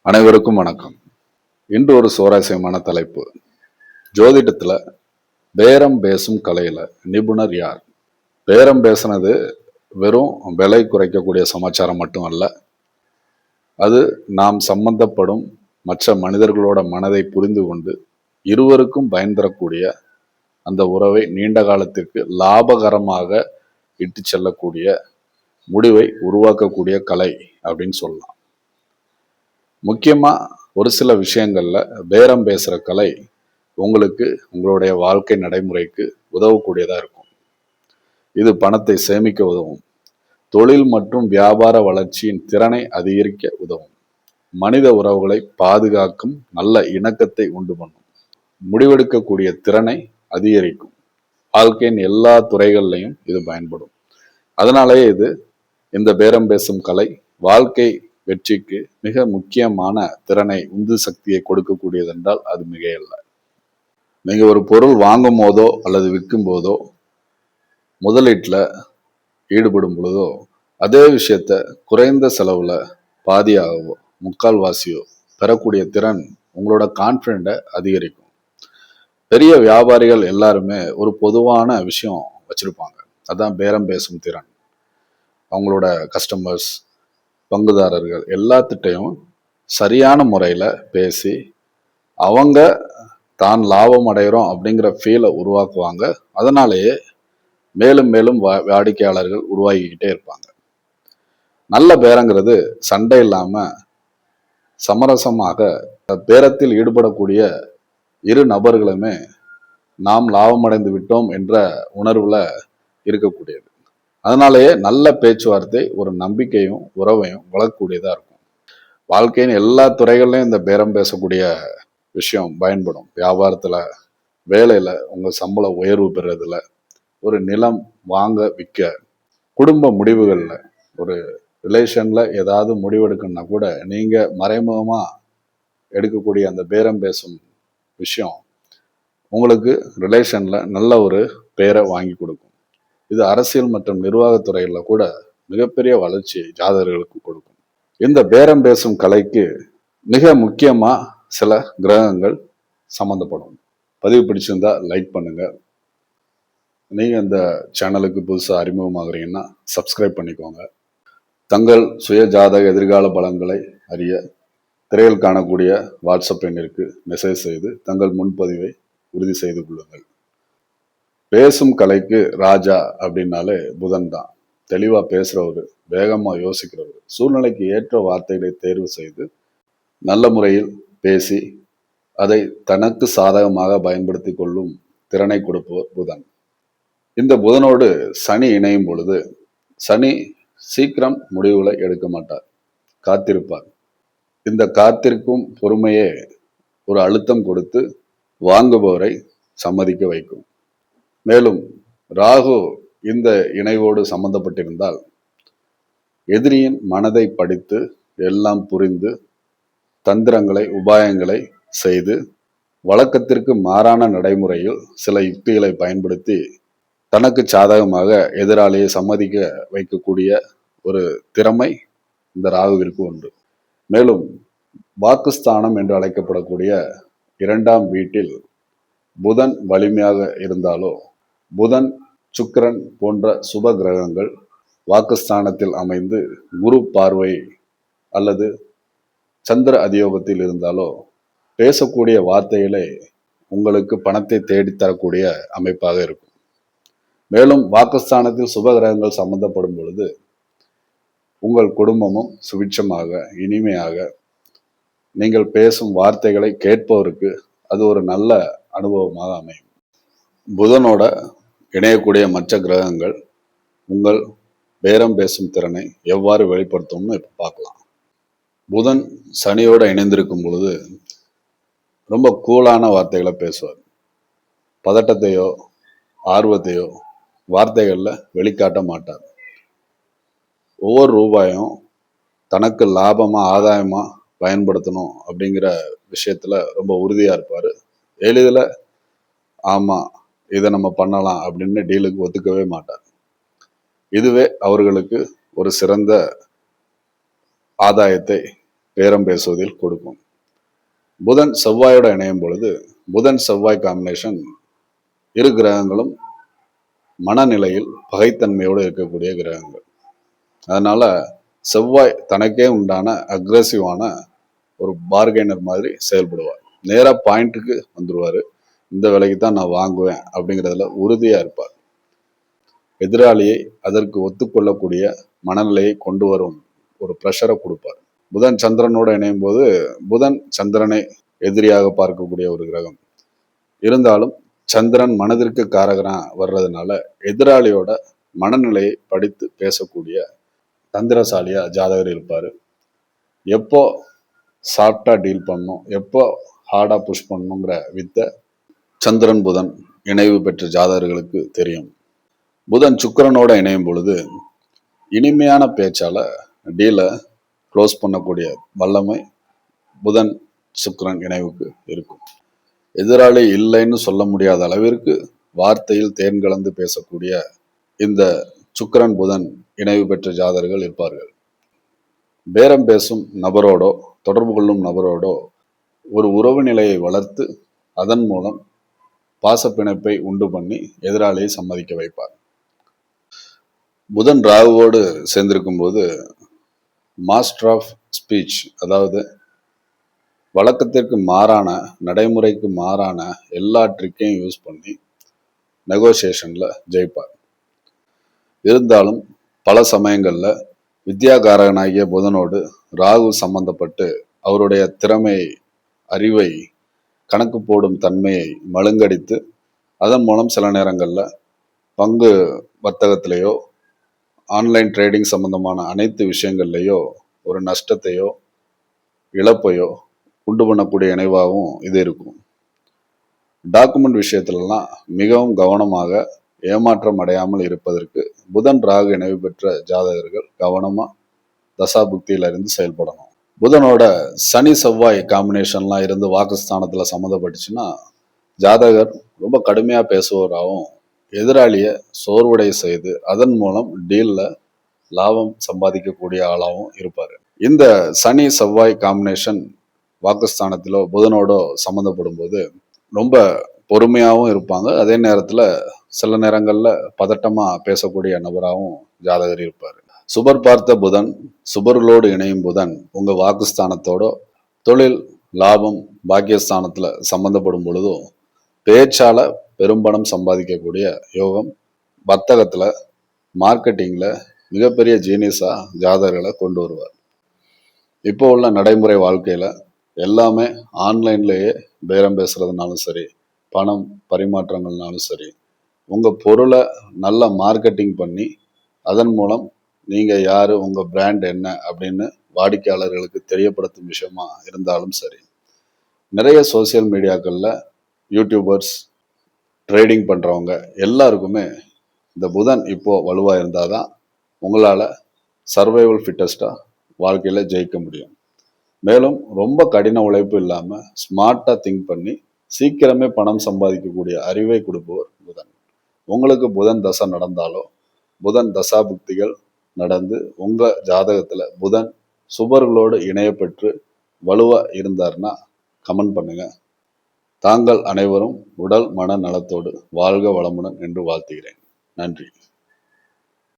அனைவருக்கும் வணக்கம். இன்று ஒரு சுவாரஸ்யமான தலைப்பு. ஜோதிடத்துல பேரம் பேசும் கலையில நிபுணர் யார்? பேரம் பேசுனது வெறும் விலை குறைக்கக்கூடிய சமாச்சாரம் மட்டும் அல்ல. அது நாம் சம்பந்தப்படும் மற்ற மனிதர்களோட மனதை புரிந்து கொண்டு இருவருக்கும் பயன் தரக்கூடிய அந்த உறவை நீண்ட காலத்திற்கு லாபகரமாக இட்டு செல்லக்கூடிய முடிவை உருவாக்கக்கூடிய கலை அப்படின்னு சொல்லலாம். முக்கியமா ஒரு சில விஷயங்கள்ல பேரம் பேசுற கலை உங்களுக்கு உங்களுடைய வாழ்க்கை நடைமுறைக்கு உதவக்கூடியதா இருக்கும். இது பணத்தை சேமிக்க உதவும், தொழில் மற்றும் வியாபார வளர்ச்சியின் திறனை அதிகரிக்க உதவும், மனித உறவுகளை பாதுகாக்கும், நல்ல இணக்கத்தை உண்டு பண்ணும், முடிவெடுக்கக்கூடிய திறனை அதிகரிக்கும். வாழ்க்கையின் எல்லா துறைகள்லையும் இது பயன்படும். அதனாலேயே இந்த பேரம் பேசும் கலை வாழ்க்கை வெற்றிக்கு மிக முக்கியமான திறனை, உந்து சக்தியை கொடுக்கக்கூடியது என்றால் அது மிகையல்ல. நீங்க ஒரு பொருள் வாங்கும் போதோ அல்லது விற்கும் போதோ முதலீட்டுல ஈடுபடும் பொழுதோ அதே விஷயத்த குறைந்த செலவுல பாதியாகவோ முக்கால்வாசியோ பெறக்கூடிய திறன் உங்களோட கான்ஃபிடென்ட்டை அதிகரிக்கும். பெரிய வியாபாரிகள் எல்லாருமே ஒரு பொதுவான விஷயம் வச்சிருப்பாங்க, அதான் பேரம் பேசும் திறன். அவங்களோட கஸ்டமர்ஸ், பங்குதாரர்கள் எல்லாத்திட்டையும் சரியான முறையில் பேசி அவங்க தான் லாபம் அடைகிறோம் அப்படிங்கிற ஃபீலை உருவாக்குவாங்க. அதனாலேயே மேலும் மேலும் வாடிக்கையாளர்கள் உருவாகிக்கிட்டே இருப்பாங்க. நல்ல பேரங்கிறது சண்டை இல்லாமல் சமரசமாக பேரத்தில் ஈடுபடக்கூடிய இரு நபர்களுமே நாம் லாபம் அடைந்து விட்டோம் என்ற உணர்வில் இருக்கக்கூடியது. அதனாலேயே நல்ல பேச்சுவார்த்தை ஒரு நம்பிக்கையும் உறவையும் வளரக்கூடியதா இருக்கும். வாழ்க்கையின் எல்லா துறைகள்லையும் இந்த பேரம் பேசக்கூடிய விஷயம் பயன்படும். வியாபாரத்துல, வேலையில, உங்க சம்பள உயர்வு பெறுறதுல, ஒரு நிலம் வாங்க விற்க, குடும்ப முடிவுகள்ல, ஒரு ரிலேஷன்ல ஏதாவது முடிவெடுக்கணும்னா கூட நீங்க மறைமுகமா எடுக்கக்கூடிய அந்த பேரம் பேசும் விஷயம் உங்களுக்கு ரிலேஷன்ல நல்ல ஒரு பேரை வாங்கி கொடுக்கும். இது அரசியல் மற்றும் நிர்வாகத்துறையில கூட மிகப்பெரிய வளர்ச்சியை ஜாதகர்களுக்கு கொடுக்கும். இந்த பேரம் பேசும் கலைக்கு மிக முக்கியமா சில கிரகங்கள் சம்பந்தப்படும். பதிவு பிடிச்சிருந்தா லைக் பண்ணுங்க. நீங்க இந்த சேனலுக்கு புதுசாக அறிமுகமாகறீங்கன்னா சப்ஸ்கிரைப் பண்ணிக்கோங்க. தங்கள் சுய ஜாதக எதிர்கால பலன்களை அறிய திரையில் காணக்கூடிய வாட்ஸ்அப் எண்ணிற்கு மெசேஜ் செய்து தங்கள் முன்பதிவை உறுதி செய்து கொள்ளுங்கள். பேசும் கலைக்கு ராஜா அப்படின்னாலே புதன் தான். தெளிவா பேசுறவரு, வேகமா யோசிக்கிறவர், சூழ்நிலைக்கு ஏற்ற வார்த்தைகளை தேர்வு செய்து நல்ல முறையில் பேசி அதை தனக்கு சாதகமாக பயன்படுத்தி கொள்ளும் திறனை கொடுப்பவர் புதன். இந்த புதனோடு சனி இணையும் பொழுது சனி சீக்கிரம் முடிவுகளை எடுக்க மாட்டார், காத்திருப்பார். இந்த காத்திருக்கும் பொறுமையே ஒரு அழுத்தம் கொடுத்து வாங்குபவரை சம்மதிக்க வைக்கும். மேலும் ராகு இந்த இணைவோடு சம்பந்தப்பட்டிருந்தால் எதிரியின் மனதை படித்து எல்லாம் புரிந்து தந்திரங்களை, உபாயங்களை செய்து வழக்கத்திற்கு மாறான நடைமுறையில் சில யுக்திகளை பயன்படுத்தி தனக்கு சாதகமாக எதிராளியை சம்மதிக்க வைக்கக்கூடிய ஒரு திறமை இந்த ராகுவிற்கு உண்டு. மேலும் வாக்குஸ்தானம் என்று அழைக்கப்படக்கூடிய 2ஆம் வீட்டில் புதன் வலிமையாக இருந்தாலோ, புதன், சுக்கிரன் போன்ற சுப கிரகங்கள் வாக்குஸ்தானத்தில் அமைந்து குரு பார்வை அல்லது சந்திர அதியோகத்தில் இருந்தாலோ பேசக்கூடிய வார்த்தைகளே உங்களுக்கு பணத்தை தேடித்தரக்கூடிய அமைப்பாக இருக்கும். மேலும் வாக்குஸ்தானத்தில் சுப கிரகங்கள் சம்பந்தப்படும் பொழுது உங்கள் குடும்பமும் சுபிட்சமாக, இனிமையாக, நீங்கள் பேசும் வார்த்தைகளை கேட்பவருக்கு அது ஒரு நல்ல அனுபவமாக அமையும். புதனோட இணையக்கூடிய மற்ற கிரகங்கள் உங்கள் பேரம் பேசும் திறனை எவ்வாறு வெளிப்படுத்தும்னு இப்போ பார்க்கலாம். புதன் சனியோட இணைந்திருக்கும் பொழுது ரொம்ப கூலான வார்த்தைகளை பேசுவார். பதட்டத்தையோ ஆர்வத்தையோ வார்த்தைகளில் வெளிக்காட்ட மாட்டார். ஒவ்வொரு ரூபாயும் தனக்கு லாபமா ஆதாயமா பயன்படுத்தணும் அப்படிங்கிற விஷயத்துல ரொம்ப உறுதியா இருப்பார். எளிதில் ஆமா இதை நம்ம பண்ணலாம் அப்படின்னு டீலுக்கு ஒத்துக்கவே மாட்டார். இதுவே அவர்களுக்கு ஒரு சிறந்த ஆதாயத்தை பேரம் பேசுவதில் கொடுக்கும். புதன் செவ்வாயோட இணையும் பொழுது புதன் செவ்வாய் காம்பினேஷன் இரு கிரகங்களும் மனநிலையில் பகைத்தன்மையோடு இருக்கக்கூடிய கிரகங்கள். அதனால செவ்வாய் தனக்கே உண்டான அக்ரெசிவான ஒரு பார்கெனர் மாதிரி செயல்படுவார். நேரா பாயிண்ட்டுக்கு வந்துருவாரு. இந்த விலைக்கு தான் நான் வாங்குவேன் அப்படிங்கிறதுல உறுதியா இருப்பார். எதிராளியை அதற்கு ஒத்துக்கொள்ளக்கூடிய மனநிலையை கொண்டு வரும் ஒரு ப்ரெஷரை கொடுப்பார். புதன் சந்திரனோட இணையும் போது புதன் சந்திரனை எதிரியாக பார்க்கக்கூடிய ஒரு கிரகம் இருந்தாலும் சந்திரன் மனதிற்கு காரகனா வர்றதுனால எதிராளியோட மனநிலையை படித்து பேசக்கூடிய தந்திரசாலியா ஜாதகர் இருப்பாரு. எப்போ சாஃப்டா டீல் பண்ணும், எப்போ ஹார்டா புஷ் பண்ணணுங்கிற வித்தை சந்திரன் புதன் இணைவு பெற்ற ஜாதகர்களுக்கு தெரியும். புதன் சுக்கிரனோட இணையும் பொழுது இனிமையான பேச்சால டீலை க்ளோஸ் பண்ணக்கூடிய வல்லமை புதன் சுக்கிரன் இணைவுக்கு இருக்கும். எதிராளி இல்லைன்னு சொல்ல முடியாத அளவிற்கு வார்த்தையில் தேன் கலந்து பேசக்கூடிய இந்த சுக்கிரன் புதன் இணைவு பெற்ற ஜாதகர்கள் இருப்பார்கள். பேரம் பேசும் நபரோடோ தொடர்பு கொள்ளும் நபரோடோ ஒரு உறவு நிலையை வளர்த்து அதன் மூலம் பாசப்பிணைப்பை உண்டு பண்ணி எதிராளியை சம்மதிக்க வைப்பார். புதன் ராகுவோடு சேர்ந்திருக்கும் போது மாஸ்டர் ஆஃப் ஸ்பீச், அதாவது வழக்கத்திற்கு மாறான நடைமுறைக்கு மாறான எல்லா ட்ரிக்கையும் யூஸ் பண்ணி நெகோசியேஷன்ல ஜெயிப்பார். இருந்தாலும் பல சமயங்கள்ல வித்யாகாரகனாகிய புதனோடு ராகு சம்பந்தப்பட்டு அவருடைய திறமை, அறிவை, கணக்கு போடும் தன்மையை மழுங்கடித்து அதன் மூலம் சில நேரங்கள்ல பங்கு வர்த்தகத்திலேயோ ஆன்லைன் ட்ரேடிங் சம்பந்தமான அனைத்து விஷயங்கள்லையோ ஒரு நஷ்டத்தையோ இழப்பையோ உண்டு பண்ணக்கூடிய இணைவாகவும் இது இருக்கும். டாக்குமெண்ட் விஷயத்துலலாம் மிகவும் கவனமாக ஏமாற்றம் அடையாமல் இருப்பதற்கு புதன் ராகு இணைவு பெற்ற ஜாதகர்கள் கவனமா தசாபுக்தியில இருந்து செயல்படணும். புதனோட சனி செவ்வாய் காம்பினேஷன்லாம் இருந்து வாக்குஸ்தானத்துல சம்மந்தப்பட்டுச்சுன்னா ஜாதகர் ரொம்ப கடுமையா பேசுவவராகவும் எதிராளியை சோர்வடை செய்து அதன் மூலம் டீல்ல லாபம் சம்பாதிக்கக்கூடிய ஆளாகவும் இருப்பாரு. இந்த சனி செவ்வாய் காம்பினேஷன் வாக்குஸ்தானத்திலோ புதனோடோ சம்மந்தப்படும் போது ரொம்ப பொறுமையாகவும் இருப்பாங்க. அதே நேரத்துல சில நேரங்கள்ல பதட்டமா பேசக்கூடிய நபராகவும் ஜாதகர் இருப்பார். சுபர் பார்த்த புதன் சுபர்களோடு இணையும் புதன் உங்க வாக்குஸ்தானத்தோட தொழில் லாபம் பாக்கியஸ்தானத்துல சம்பந்தப்படும் பொழுதும் பேச்சால பெரும்பணம் சம்பாதிக்கக்கூடிய யோகம் வர்த்தகத்துல மார்க்கெட்டிங்ல மிகப்பெரிய ஜீனியஸா ஜாதகர்களை கொண்டு வருவார். இப்போ உள்ள நடைமுறை வாழ்க்கையில எல்லாமே ஆன்லைன்லேயே பேரம் பேசுறதுனாலும் சரி, பணம் பரிமாற்றங்கள்னாலும் சரி, உங்க பொருளை நல்ல மார்க்கெட்டிங் பண்ணி அதன் மூலம் நீங்க யாரு, உங்க பிராண்ட் என்ன அப்படின்னு வாடிக்கையாளர்களுக்கு தெரியப்படுத்தும் விஷயமா இருந்தாலும் சரி, நிறைய சோசியல் மீடியாக்கள்ல யூடியூபர்ஸ், ட்ரேடிங் பண்றவங்க எல்லாருக்குமே இந்த புதன் இப்போ வலுவா இருந்தாதான் உங்களால சர்வைவல் ஃபிட்டஸ்டா வாழ்க்கையில ஜெயிக்க முடியும். மேலும் ரொம்ப கடின உழைப்பு இல்லாம ஸ்மார்ட்டா திங்க் பண்ணி சீக்கிரமே பணம் சம்பாதிக்கக்கூடிய அறிவை கொடுப்பவர் புதன். உங்களுக்கு புதன் தசை நடந்தாலோ புதன் தசாபுக்திகள் நடந்து உங்க ஜாதகத்துல புதன் சுபர்களோடு இணைய பெற்று வலுவா இருந்தார்னா கமெண்ட் பண்ணுங்க. தாங்கள் அனைவரும் உடல் மன நலத்தோடு வாழ்க வளமுடன் என்று வாழ்த்துகிறேன். நன்றி.